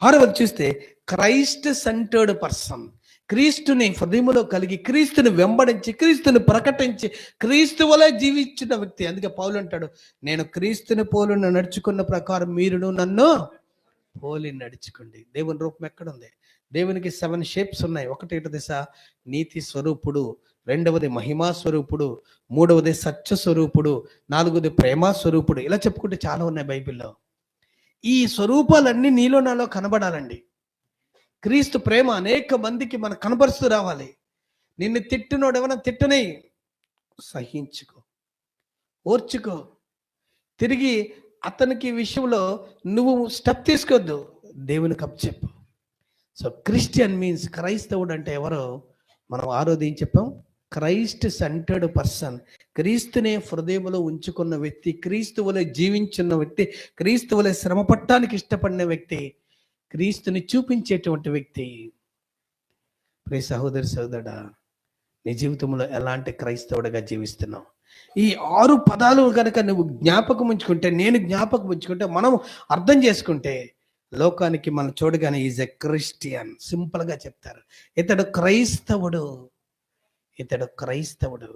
ఆరవది చూస్తే Christ centred person. క్రీస్తుని హృదయములో కలిగి, క్రీస్తుని వెంబడించి, క్రీస్తుని ప్రకటించి, క్రీస్తు వలె జీవించిన వ్యక్తి. అందుకే పౌలు అంటాడు, నేను క్రీస్తుని పోలి నడుచుకున్న ప్రకారం మీరును నన్ను పోలి నడుచుకోండి. దేవుని రూపం ఎక్కడుంది? దేవునికి 7 షేప్స్ ఉన్నాయి. ఒకటి దిశ నీతి స్వరూపుడు, రెండవది మహిమా స్వరూపుడు, మూడవది సత్య స్వరూపుడు, నాలుగవది ప్రేమ స్వరూపుడు. ఇలా చెప్పుకుంటే చాలా ఉన్నాయి బైబిల్లో. ఈ స్వరూపాలన్నీ నీలో నాలో కనబడాలండి. క్రీస్తు ప్రేమ అనేక మందికి మనం కనబరుస్తూ రావాలి. నిన్ను తిట్టినోడు ఎవరైనా తిట్టని, సహించుకో, ఓర్చుకో. తిరిగి అతనికి విషయంలో నువ్వు స్టెప్ తీసుకోవద్దు, దేవునికి అప్పచెప్పు. సో క్రిస్టియన్ మీన్స్, క్రైస్తవుడు అంటే ఎవరో మనం ఆరోది ఏం చెప్పాం? Christ centred person. క్రీస్తునే హృదయంలో ఉంచుకున్న వ్యక్తి, క్రీస్తువులే జీవించున్న వ్యక్తి, క్రీస్తువులే శ్రమ పట్టడానికి ఇష్టపడిన వ్యక్తి, క్రీస్తుని చూపించేటువంటి వ్యక్తి. ప్రియ సహోదరి సహోదరుడా, నీ జీవితంలో ఎలాంటి క్రైస్తవుడిగా జీవిస్తున్నావు? ఈ 6 పదాలు కనుక నువ్వు జ్ఞాపకం ఉంచుకుంటే, నేను జ్ఞాపకం ఉంచుకుంటే, మనం అర్థం చేసుకుంటే, లోకానికి మనం చూడగానే ఈజ్ ఎ క్రిస్టియన్, సింపుల్గా చెప్తారు. ఇతడు క్రైస్తవుడు, ఇతడు క్రైస్తవుడు.